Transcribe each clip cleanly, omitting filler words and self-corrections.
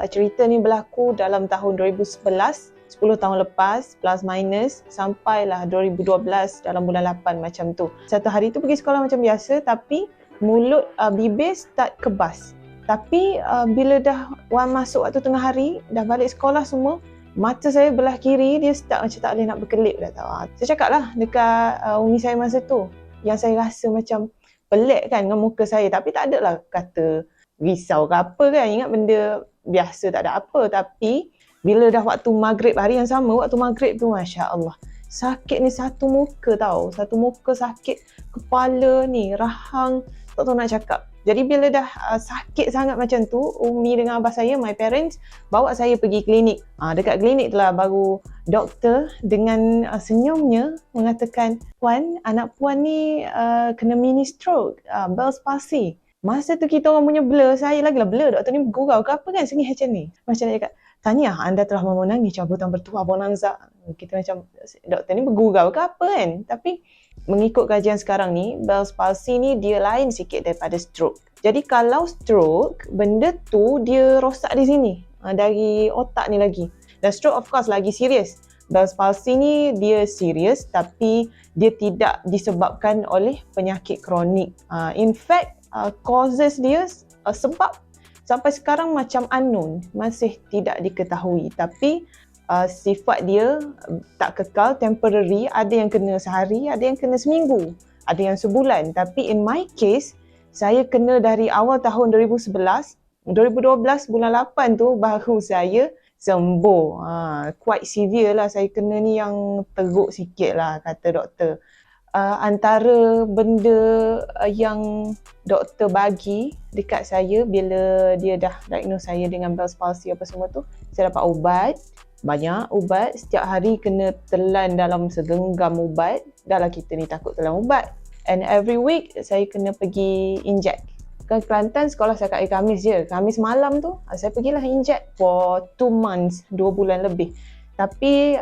Cerita ni berlaku dalam tahun 2011, 10 tahun lepas, plus minus, sampailah 2012 dalam bulan 8 macam tu. Satu hari tu pergi sekolah macam biasa, tapi mulut, bibir start kebas. Tapi bila dah masuk waktu tengah hari, dah balik sekolah semua, mata saya belah kiri, dia start macam tak boleh nak berkelip dah tahu. Saya cakap lah dekat umi saya masa tu, yang saya rasa macam pelik kan dengan muka saya, tapi tak ada lah kata risau ke apa kan, ingat benda biasa tak ada apa. Tapi bila dah waktu maghrib, hari yang sama waktu maghrib tu, Masya Allah, sakit ni satu muka tau, satu muka sakit, kepala ni rahang, tak tahu nak cakap. Jadi bila dah sakit sangat macam tu, umi dengan abah saya, my parents, bawa saya pergi klinik. Dekat klinik tu lah baru doktor dengan senyumnya mengatakan, "Puan, anak puan ni kena mini stroke, Bell's palsy." Masa tu kita orang punya blur, saya lagi lah blur. Doktor ni bergurau ke apa kan sengih macam ni. Macam dia cakap, "Tahniah, anda telah memenangi cabutan bertuah bonanza." Kita macam, doktor ni bergurau ke apa kan. Tapi mengikut kajian sekarang ni, Bell's palsy ni dia lain sikit daripada stroke. Jadi kalau stroke, benda tu dia rosak di sini, dari otak ni lagi. Dan stroke of course lagi serius. Bell's palsy ni dia serius tapi dia tidak disebabkan oleh penyakit kronik. In fact, causes dia, sebab sampai sekarang macam unknown, masih tidak diketahui. Tapi sifat dia tak kekal, temporary. Ada yang kena sehari, ada yang kena seminggu, ada yang sebulan. Tapi in my case, saya kena dari awal tahun 2011, 2012 bulan 8 tu baru saya sembuh. Quite severe lah saya kena ni, yang teruk sikit lah kata doktor. Antara benda yang doktor bagi dekat saya bila dia dah diagnose saya dengan Bell's palsy apa semua tu, saya dapat ubat, banyak ubat, setiap hari kena telan dalam segenggam ubat. Dah lah kita ni takut telan ubat. And every week saya kena pergi inject. Kan Kelantan sekolah saya kat hari Khamis je. Khamis malam tu saya pergilah inject for 2 months, 2 bulan lebih. Tapi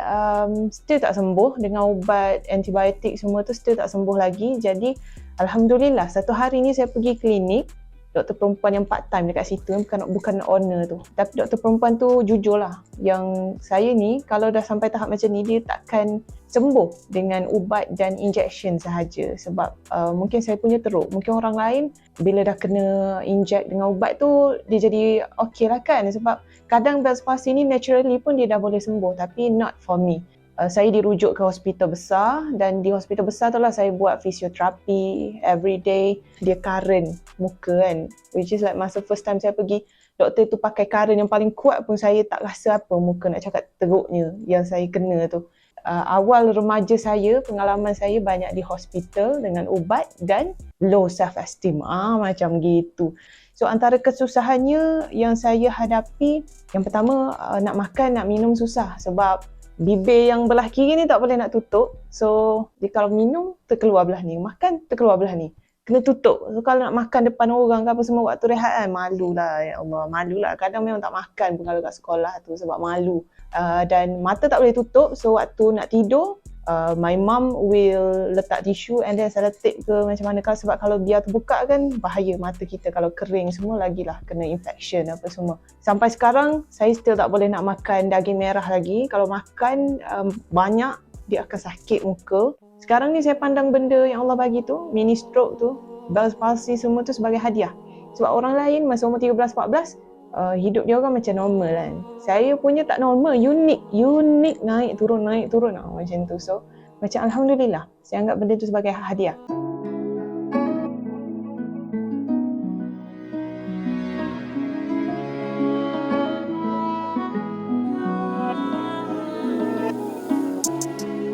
still tak sembuh dengan ubat antibiotik semua tu, still tak sembuh lagi. Jadi alhamdulillah satu hari ni saya pergi klinik, doktor perempuan yang part time dekat situ, bukan owner tu. Tapi doktor perempuan tu jujur lah, yang saya ni kalau dah sampai tahap macam ni, dia takkan sembuh dengan ubat dan injection sahaja. Sebab mungkin saya punya teruk, mungkin orang lain bila dah kena inject dengan ubat tu dia jadi okey lah kan. Sebab kadang Bell's palsy ni naturally pun dia dah boleh sembuh, tapi not for me. Saya dirujuk ke hospital besar, dan di hospital besar tu lah saya buat fisioterapi every day. Dia current muka kan, which is like masa first time saya pergi, doktor tu pakai current yang paling kuat pun saya tak rasa apa muka, nak cakap teruknya yang saya kena tu. Awal remaja saya, pengalaman saya banyak di hospital dengan ubat dan low self esteem, macam gitu. So antara kesusahannya yang saya hadapi, yang pertama nak makan, nak minum susah sebab bibir yang belah kiri ni tak boleh nak tutup. So dia kalau minum terkeluar belah ni, makan terkeluar belah ni, kena tutup. So kalau nak makan depan orang ke apa semua waktu rehat kan, malulah, ya Allah, malulah. Kadang memang tak makan pun kalau kat sekolah tu sebab malu. Dan mata tak boleh tutup, so waktu nak tidur, my mum will letak tisu and then selotip ke macam mana kan, sebab kalau biar terbuka kan bahaya mata kita, kalau kering semua lagilah kena infection apa semua. Sampai sekarang saya still tak boleh nak makan daging merah lagi. Kalau makan banyak, dia akan sakit muka. Sekarang ni saya pandang benda yang Allah bagi tu, mini stroke tu, Bell's palsy semua tu sebagai hadiah. Sebab orang lain masa umur 13-14 hidup dia orang macam normal kan. Saya punya tak normal, unik, naik turun macam tu. So macam alhamdulillah, saya anggap benda tu sebagai hadiah.